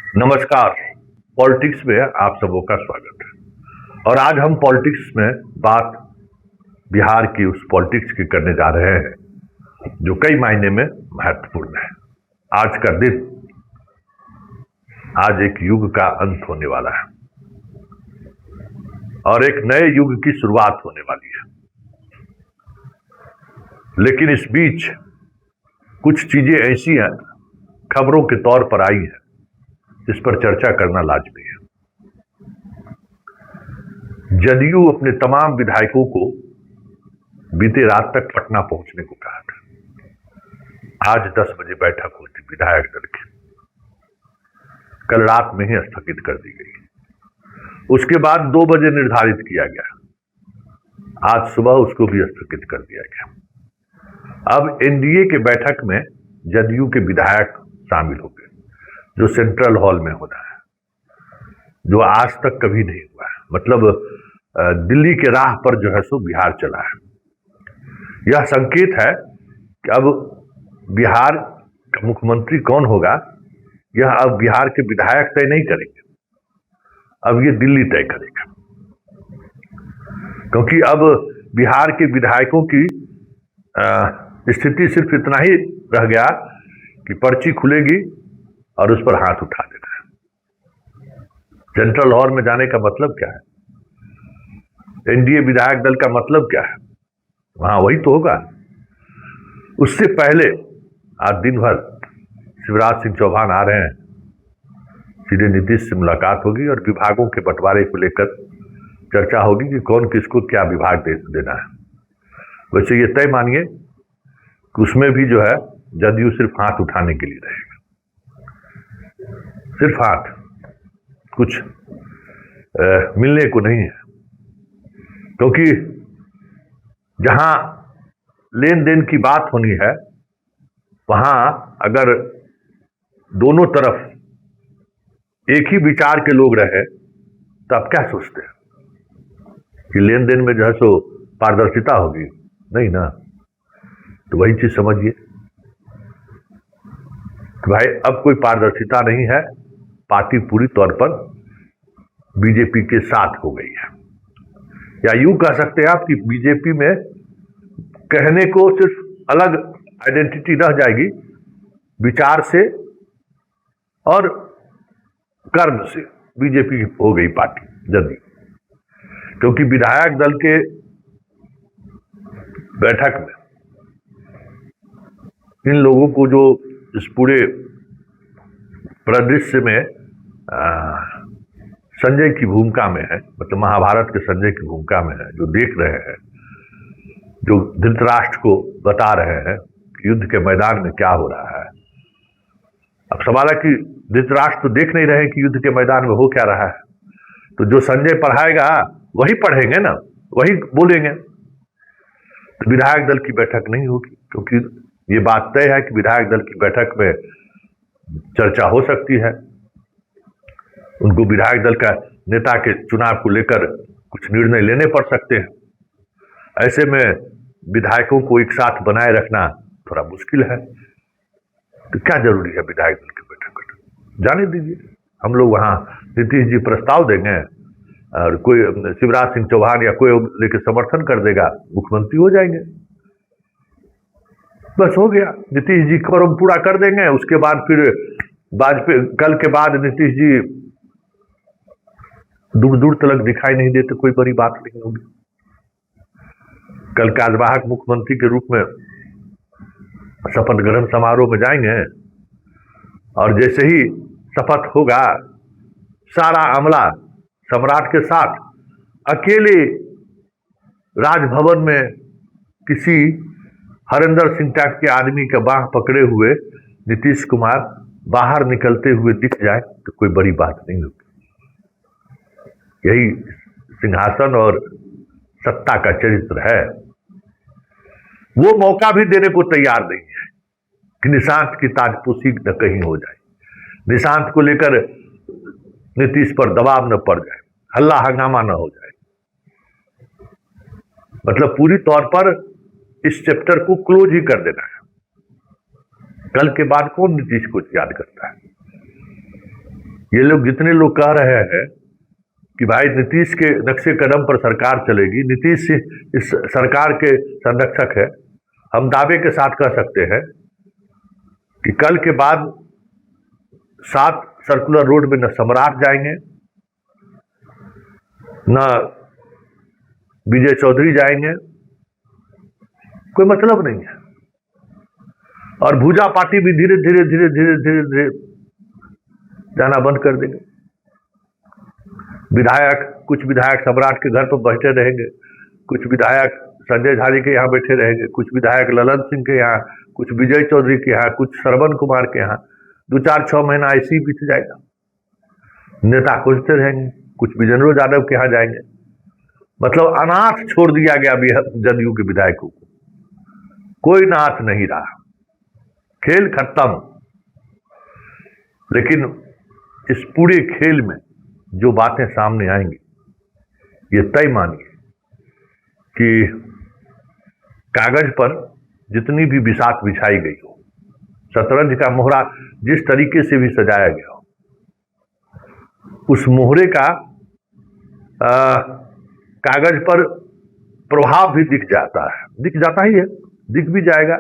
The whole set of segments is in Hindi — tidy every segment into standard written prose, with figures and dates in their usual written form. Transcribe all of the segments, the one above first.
नमस्कार। पॉलिटिक्स में आप सबों का स्वागत है। और आज हम पॉलिटिक्स में बात बिहार की उस पॉलिटिक्स की करने जा रहे हैं जो कई मायने में महत्वपूर्ण है। आज का दिन, आज एक युग का अंत होने वाला है और एक नए युग की शुरुआत होने वाली है। लेकिन इस बीच कुछ चीजें ऐसी हैं, खबरों के तौर पर आई हैं, जिस पर चर्चा करना लाजमी है। जदयू अपने तमाम विधायकों को बीते रात तक पटना पहुंचने को कहा था। आज 10 बजे बैठक हुई थी विधायक दल की, कल रात में ही स्थगित कर दी गई। उसके बाद 2 बजे निर्धारित किया गया, आज सुबह उसको भी स्थगित कर दिया गया। अब एनडीए के बैठक में जदयू के विधायक शामिल हो गए, जो सेंट्रल हॉल में होना है, जो आज तक कभी नहीं हुआ है। मतलब दिल्ली के राह पर जो है सो बिहार चला है। यह संकेत है कि अब बिहार का मुख्यमंत्री कौन होगा, यह अब बिहार के विधायक तय नहीं करेंगे, अब ये दिल्ली तय करेगा। क्योंकि अब बिहार के विधायकों की स्थिति सिर्फ इतना ही रह गया कि पर्ची खुलेगी और उस पर हाथ उठा देना है। सेंट्रल हॉल में जाने का मतलब क्या है? एनडीए विधायक दल का मतलब क्या है? वहां वही तो होगा। उससे पहले आज दिन भर शिवराज सिंह चौहान आ रहे हैं, सीधे नीतीश से मुलाकात होगी और विभागों के बंटवारे को लेकर चर्चा होगी कि कौन किसको क्या विभाग देना है। वैसे ये तय मानिए कि उसमें भी जो है जदयू सिर्फ हाथ उठाने के लिए रहेगा, सिर्फ हाथ, कुछ मिलने को नहीं है। क्योंकि जहां लेन देन की बात होनी है, वहां अगर दोनों तरफ एक ही विचार के लोग रहे तो आप क्या सोचते हैं कि लेन देन में जो है सो पारदर्शिता होगी? नहीं ना। तो वही चीज समझिए कि भाई अब कोई पारदर्शिता नहीं है, पार्टी पूरी तौर पर बीजेपी के साथ हो गई है। या यूं कह सकते हैं आप कि बीजेपी में कहने को सिर्फ अलग आइडेंटिटी रह जाएगी, विचार से और कर्म से बीजेपी हो गई पार्टी जदयू। क्योंकि विधायक दल के बैठक में इन लोगों को जो इस पूरे परिदृश्य में संजय की भूमिका में है, मतलब महाभारत के संजय की भूमिका में है, जो देख रहे हैं, जो धृतराष्ट्र को बता रहे हैं कि युद्ध के मैदान में क्या हो रहा है। अब सवाल है कि धृतराष्ट्र तो देख नहीं रहे कि युद्ध के मैदान में हो क्या रहा है, तो जो संजय पढ़ाएगा वही पढ़ेंगे ना, वही बोलेंगे। तो विधायक दल की बैठक नहीं होगी, क्योंकि ये बात तय है कि विधायक दल की बैठक में चर्चा हो सकती है। उनको विधायक दल का नेता के चुनाव को लेकर कुछ निर्णय लेने पड़ सकते हैं। ऐसे में विधायकों को एक साथ बनाए रखना थोड़ा मुश्किल है। तो क्या जरूरी है विधायक दल की बैठक करना? जाने दीजिए, हम लोग वहां नीतीश जी प्रस्ताव देंगे और कोई शिवराज सिंह चौहान या कोई लेके समर्थन कर देगा, मुख्यमंत्री हो जाएंगे, बस हो गया। नीतीश जी कॉरम पूरा कर देंगे, उसके बाद फिर वाजपेयी, कल के बाद नीतीश जी दूर दूर तक दिखाई नहीं देते, कोई बड़ी बात नहीं होगी। कल कार्यवाहक मुख्यमंत्री के रूप में शपथ ग्रहण समारोह में जाएंगे और जैसे ही शपथ होगा, सारा अमला सम्राट के साथ अकेले राजभवन में किसी हरिंदर सिंह टाइप के आदमी का बाह पकड़े हुए नीतीश कुमार बाहर निकलते हुए दिख जाए तो कोई बड़ी बात नहीं होगी। यही सिंहासन और सत्ता का चरित्र है। वो मौका भी देने को तैयार नहीं है कि निशांत की ताजपोशी न कहीं हो जाए, निशांत को लेकर नीतीश पर दबाव न पड़ जाए, हल्ला हंगामा न हो जाए। मतलब पूरी तौर पर इस चैप्टर को क्लोज ही कर देना है। कल के बाद कौन नीतीश को याद करता है? ये लोग जितने लोग कह रहे हैं कि भाई नीतीश के नक्शे कदम पर सरकार चलेगी, नीतीश इस सरकार के संरक्षक है, हम दावे के साथ कह सकते हैं कि कल के बाद 7 सर्कुलर रोड में न सम्राट जाएंगे, न विजय चौधरी जाएंगे, कोई मतलब नहीं है। और भूजा पार्टी भी धीरे धीरे धीरे धीरे धीरे धीरे जाना बंद कर देंगे। कुछ विधायक सम्राट के घर पर बैठे रहेंगे, कुछ विधायक संजय झा जी के यहाँ बैठे रहेंगे, कुछ विधायक ललन सिंह के यहाँ, कुछ विजय चौधरी के यहाँ, कुछ श्रवण कुमार के यहाँ। 2-4-6 महीना ऐसे ही बीत जाएगा। नेता खोजते रहेंगे, कुछ विजेंद्र यादव के यहाँ जाएंगे। मतलब अनाथ छोड़ दिया गया जदयू के विधायकों को, कोई नाथ नहीं रहा, खेल खत्म। लेकिन इस पूरे खेल में जो बातें सामने आएंगी, ये तय मानिए कि कागज पर जितनी भी बिसात बिछाई गई हो, शतरंज का मोहरा जिस तरीके से भी सजाया गया हो, उस मोहरे का कागज पर प्रभाव भी दिख जाता ही है, दिख भी जाएगा।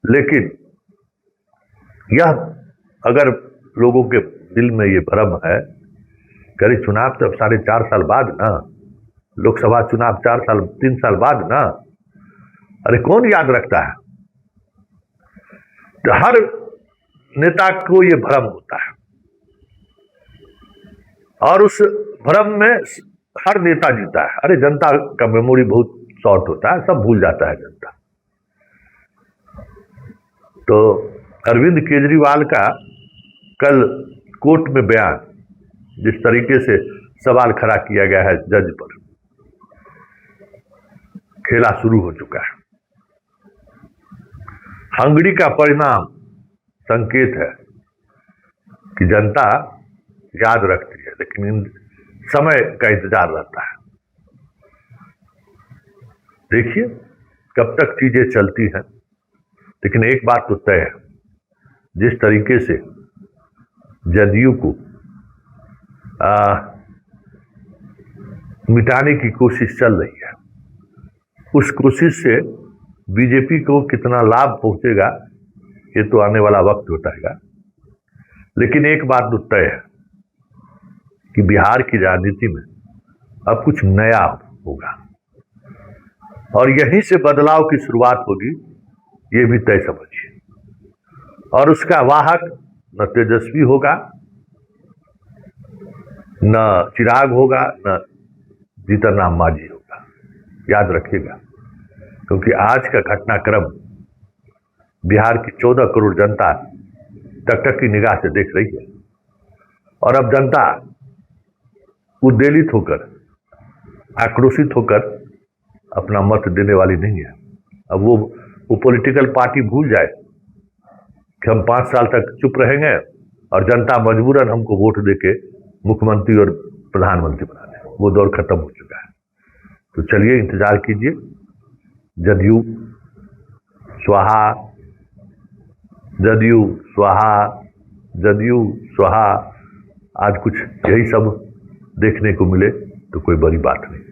लेकिन यह अगर लोगों के दिल में ये भ्रम है, करीब चुनाव तो अब 4.5 साल बाद ना, लोकसभा चुनाव 3 साल बाद ना, अरे कौन याद रखता है? तो हर नेता को ये भ्रम होता है, और उस भ्रम में हर नेता जीता है। अरे जनता का मेमोरी बहुत शॉर्ट होता है, सब भूल जाता है जनता। तो अरविंद केजरीवाल का कल कोर्ट में बयान, जिस तरीके से सवाल खड़ा किया गया है जज पर, खेला शुरू हो चुका है। हंगरी का परिणाम संकेत है कि जनता याद रखती है, लेकिन समय का इंतजार रहता है। देखिए कब तक चीजें चलती हैं। लेकिन एक बात तो तय है, जिस तरीके से जदयू को मिटाने की कोशिश चल रही है, उस कोशिश से बीजेपी को कितना लाभ पहुंचेगा ये तो आने वाला वक्त बताएगा। लेकिन एक बात तो तय है कि बिहार की राजनीति में अब कुछ नया होगा, और यहीं से बदलाव की शुरुआत होगी, ये भी तय समझिए। और उसका वाहक न तेजस्वी होगा, न चिराग होगा, न जीतन राम मांझी होगा, याद रखिएगा। क्योंकि आज का घटनाक्रम बिहार की 14 करोड़ जनता टकटक की निगाह से देख रही है, और अब जनता उद्वेलित होकर, आक्रोशित होकर अपना मत देने वाली नहीं है। अब वो पॉलिटिकल पार्टी भूल जाए कि हम 5 साल तक चुप रहेंगे और जनता मजबूरन हमको वोट देके मुख्यमंत्री और प्रधानमंत्री बना दे। वो दौर खत्म हो चुका है। तो चलिए इंतजार कीजिए। जदयू स्वाहा, जदयू स्वाहा, जदयू स्वाहा। आज कुछ यही सब देखने को मिले तो कोई बड़ी बात नहीं।